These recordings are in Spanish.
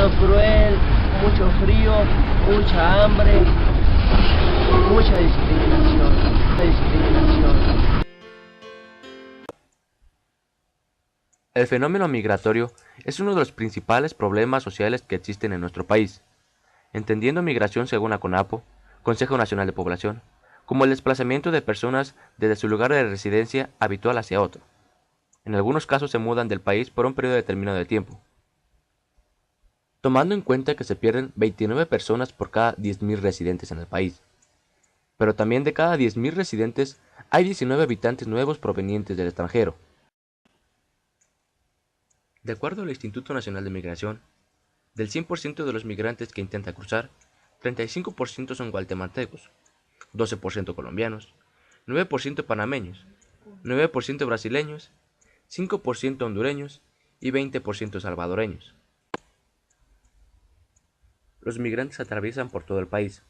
estado cruel, mucho frío, mucha hambre, mucha discriminación. El fenómeno migratorio es uno de los principales problemas sociales que existen en nuestro país, entendiendo migración según la CONAPO, Consejo Nacional de Población, como el desplazamiento de personas desde su lugar de residencia habitual hacia otro. En algunos casos se mudan del país por un periodo determinado de tiempo. Tomando en cuenta que se pierden 29 personas por cada 10.000 residentes en el país. Pero también de cada 10.000 residentes hay 19 habitantes nuevos provenientes del extranjero. De acuerdo al Instituto Nacional de Migración, del 100% de los migrantes que intentan cruzar, 35% son guatemaltecos, 12% colombianos, 9% panameños, 9% brasileños, 5% hondureños y 20% salvadoreños. Los migrantes atraviesan por todo el país,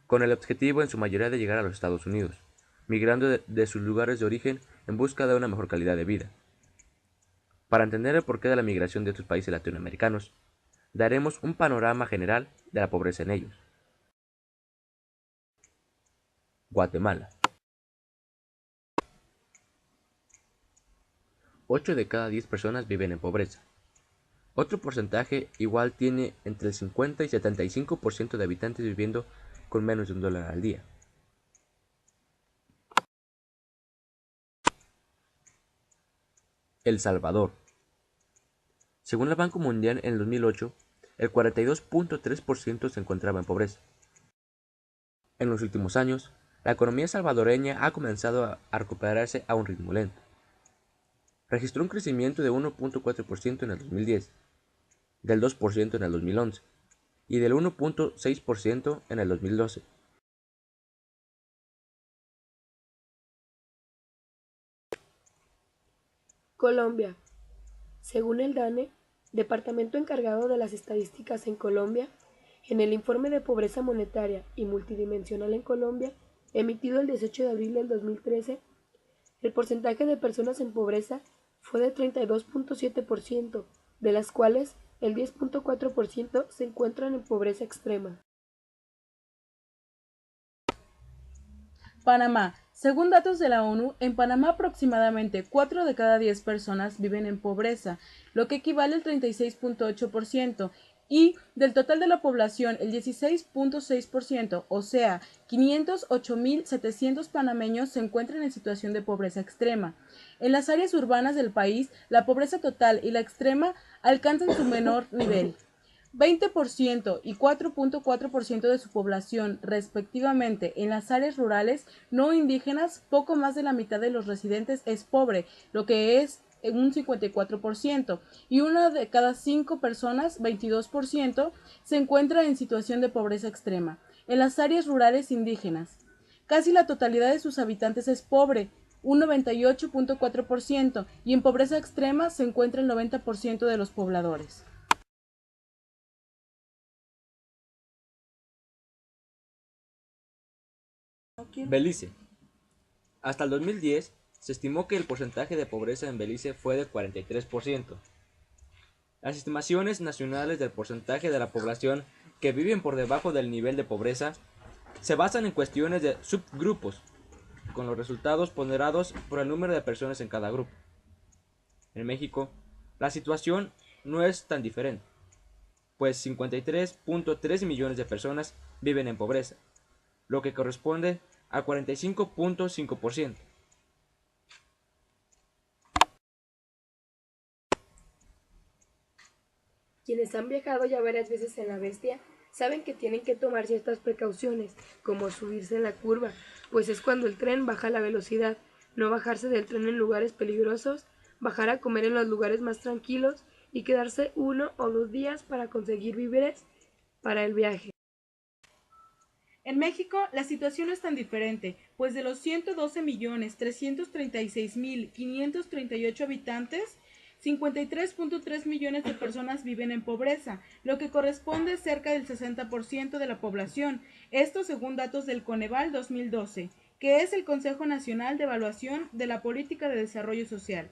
con el objetivo en su mayoría de llegar a los Estados Unidos, migrando de sus lugares de origen en busca de una mejor calidad de vida. Para entender el porqué de la migración de estos países latinoamericanos, daremos un panorama general de la pobreza en ellos. Guatemala. 8 de cada 10 personas viven en pobreza. Otro porcentaje igual tiene entre el 50 y 75% de habitantes viviendo con menos de $1 al día. El Salvador. Según el Banco Mundial en el 2008, el 42.3% se encontraba en pobreza. En los últimos años, la economía salvadoreña ha comenzado a recuperarse a un ritmo lento. Registró un crecimiento de 1.4% en el 2010, del 2% en el 2011 y del 1.6% en el 2012. Colombia. Según el DANE, departamento encargado de las estadísticas en Colombia, en el informe de pobreza monetaria y multidimensional en Colombia, emitido el 18 de abril del 2013, el porcentaje de personas en pobreza fue de 32.7%, de las cuales el 10.4% se encuentran en pobreza extrema. Panamá. Según datos de la ONU, en Panamá aproximadamente 4 de cada 10 personas viven en pobreza, lo que equivale al 36.8%, y del total de la población el 16.6%, o sea, 508.700 panameños se encuentran en situación de pobreza extrema. En las áreas urbanas del país, la pobreza total y la extrema alcanzan su menor nivel. 20% y 4.4% de su población, respectivamente. En las áreas rurales no indígenas, poco más de la mitad de los residentes es pobre, lo que es un 54%, y una de cada 5 personas, 22%, se encuentra en situación de pobreza extrema. En las áreas rurales indígenas, casi la totalidad de sus habitantes es pobre, un 98.4%, y en pobreza extrema se encuentra el 90% de los pobladores. Belice. Hasta el 2010, se estimó que el porcentaje de pobreza en Belice fue de 43%. Las estimaciones nacionales del porcentaje de la población que viven por debajo del nivel de pobreza se basan en cuestiones de subgrupos, con los resultados ponderados por el número de personas en cada grupo. En México, la situación no es tan diferente, pues 53.3 millones de personas viven en pobreza, lo que corresponde a 45.5%. Quienes han viajado ya varias veces en la Bestia saben que tienen que tomar ciertas precauciones, como subirse en la curva, pues es cuando el tren baja la velocidad, no bajarse del tren en lugares peligrosos, bajar a comer en los lugares más tranquilos y quedarse 1 o 2 días para conseguir víveres para el viaje. En México, la situación no es tan diferente, pues de los 112.336.538 habitantes, 53.3 millones de personas viven en pobreza, lo que corresponde a cerca del 60% de la población, esto según datos del Coneval 2012, que es el Consejo Nacional de Evaluación de la Política de Desarrollo Social.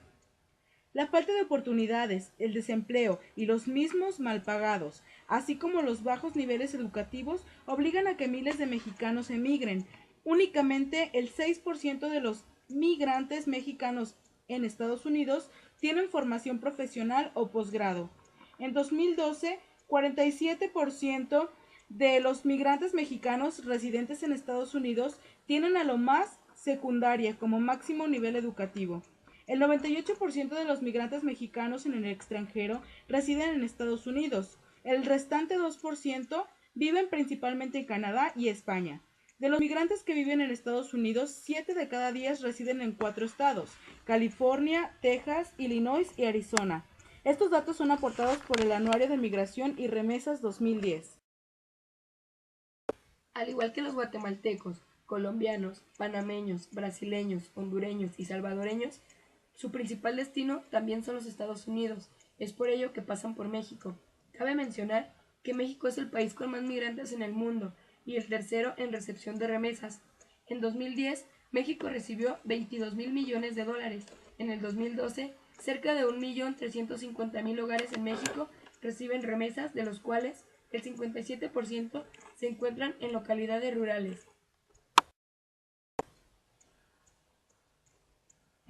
La falta de oportunidades, el desempleo y los mismos mal pagados, así como los bajos niveles educativos, obligan a que miles de mexicanos emigren. Únicamente el 6% de los migrantes mexicanos en Estados Unidos tienen formación profesional o posgrado. En 2012, 47% de los migrantes mexicanos residentes en Estados Unidos tienen a lo más secundaria como máximo nivel educativo. El 98% de los migrantes mexicanos en el extranjero residen en Estados Unidos. El restante 2% viven principalmente en Canadá y España. De los migrantes que viven en Estados Unidos, 7 de cada 10 residen en 4 estados: California, Texas, Illinois y Arizona. Estos datos son aportados por el Anuario de Migración y Remesas 2010. Al igual que los guatemaltecos, colombianos, panameños, brasileños, hondureños y salvadoreños, su principal destino también son los Estados Unidos. Es por ello que pasan por México. Cabe mencionar que México es el país con más migrantes en el mundo y el tercero en recepción de remesas. En 2010, México recibió 22.000 millones de dólares. En el 2012, cerca de 1.350.000 hogares en México reciben remesas, de los cuales el 57% se encuentran en localidades rurales.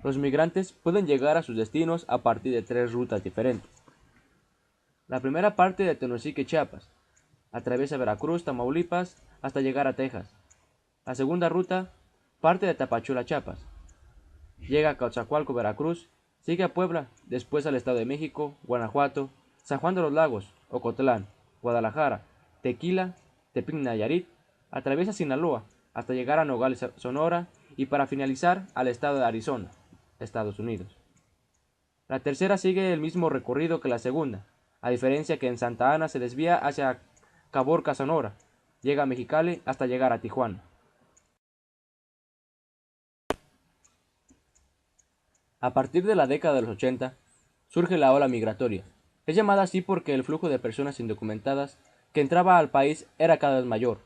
Los migrantes pueden llegar a sus destinos a partir de 3 rutas diferentes. La primera parte de Tenosique, Chiapas, atraviesa Veracruz, Tamaulipas, hasta llegar a Texas. La segunda ruta parte de Tapachula, Chiapas, llega a Coatzacoalcos, Veracruz, sigue a Puebla, después al Estado de México, Guanajuato, San Juan de los Lagos, Ocotlán, Guadalajara, Tequila, Tepic, Nayarit, atraviesa Sinaloa hasta llegar a Nogales, Sonora, y para finalizar al estado de Arizona, Estados Unidos. La tercera sigue el mismo recorrido que la segunda, a diferencia que en Santa Ana se desvía hacia Caborca, Sonora, llega a Mexicali hasta llegar a Tijuana. A partir de la década de los 80, surge la ola migratoria. Es llamada así porque el flujo de personas indocumentadas que entraba al país era cada vez mayor.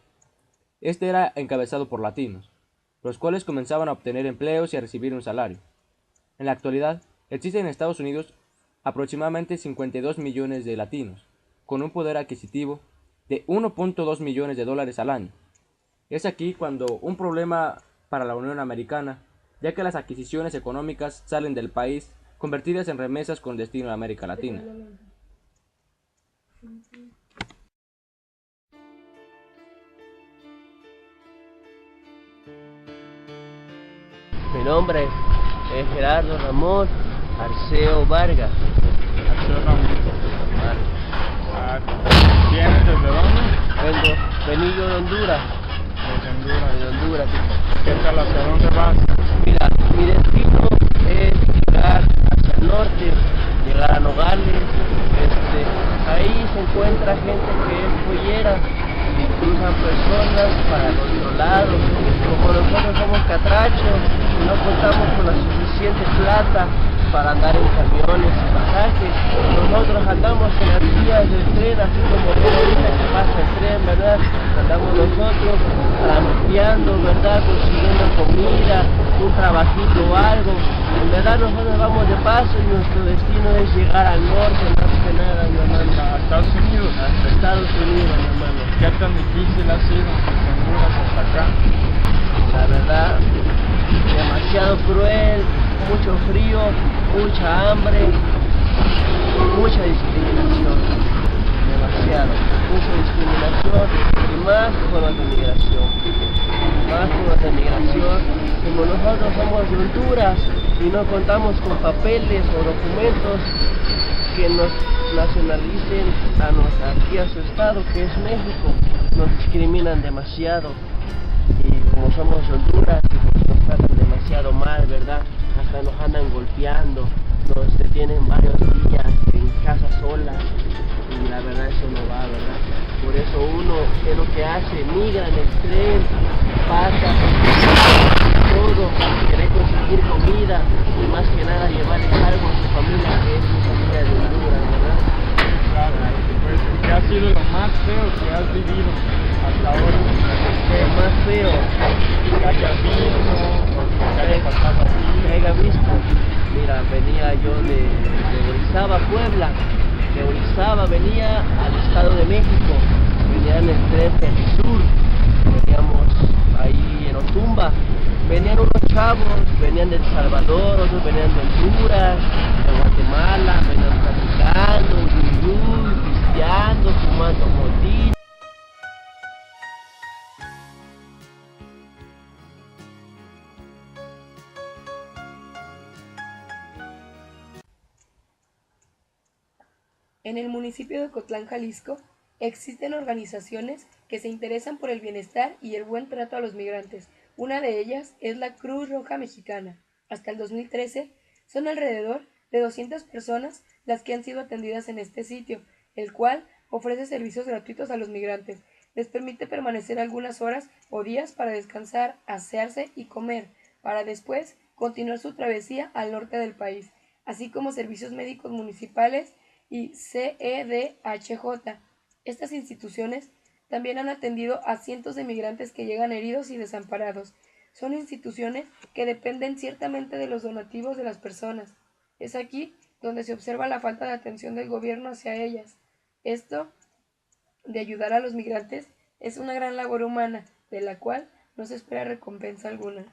Este era encabezado por latinos, los cuales comenzaban a obtener empleos y a recibir un salario. En la actualidad, existen en Estados Unidos aproximadamente 52 millones de latinos, con un poder adquisitivo de 1.2 millones de dólares al año. Es aquí cuando un problema para la Unión Americana, ya que las adquisiciones económicas salen del país convertidas en remesas con destino a América Latina. Mi nombre es Gerardo Ramón Arceo Vargas. ¿Vienes desde dónde? Vení yo de Honduras. Desde Honduras. De Honduras. ¿Qué tal? ¿Hacia dónde vas? Mira, mi destino es llegar hacia el norte, llegar a Nogales. Ahí se encuentra gente que es pollera y cruzan personas para el otro lado. Como nosotros somos catrachos y no contamos con la suficiente plata para andar en camiones y pasajes, nosotros andamos en las vías del tren, así como ahorita que pasa el tren, ¿verdad? Andamos nosotros trampeando, ¿verdad? Consiguiendo comida, un trabajito o algo. En verdad nosotros vamos de paso y nuestro destino es llegar al norte, más que nada, mi hermano. ¿A Estados Unidos? Hasta Estados Unidos, mi hermano. ¿Qué tan difícil ha sido desde Honduras hasta acá? La verdad, demasiado cruel, mucho frío, mucha hambre, mucha discriminación, demasiado, mucha discriminación y más con la migración, como nosotros somos de Honduras y no contamos con papeles o documentos que nos nacionalicen aquí a su estado, que es México, nos discriminan demasiado. Y como somos de Honduras, nos tratan demasiado mal, ¿verdad? Hasta nos andan golpeando, nos detienen varios días en casa sola y la verdad eso no va, ¿verdad? Por eso uno, ¿qué es lo que hace? Migra en el tren, pasa todo, quiere conseguir comida y más que nada llevarle algo a su familia, que es su familia de Honduras, ¿verdad? Claro, pues, ¿qué ha sido lo más feo que has vivido hasta ahora? Lo más feo ¿Que hayas visto o que haya pasado aquí? que haya visto. Mira, venía yo de Orizaba, Puebla. De Orizaba venía al Estado de México. Venía en el tren Sur. Veníamos ahí en Otumba. Venían unos chavos, venían de El Salvador, otros venían de Honduras, de Guatemala, venían platicando, pisteando, fumando motita. En el municipio de Ocotlán, Jalisco, existen organizaciones que se interesan por el bienestar y el buen trato a los migrantes. Una de ellas es la Cruz Roja Mexicana. Hasta el 2013 son alrededor de 200 personas las que han sido atendidas en este sitio, el cual ofrece servicios gratuitos a los migrantes. Les permite permanecer algunas horas o días para descansar, asearse y comer, para después continuar su travesía al norte del país, así como servicios médicos municipales y CEDHJ. Estas instituciones también han atendido a cientos de migrantes que llegan heridos y desamparados. Son instituciones que dependen ciertamente de los donativos de las personas. Es aquí donde se observa la falta de atención del gobierno hacia ellas. Esto de ayudar a los migrantes es una gran labor humana, de la cual no se espera recompensa alguna.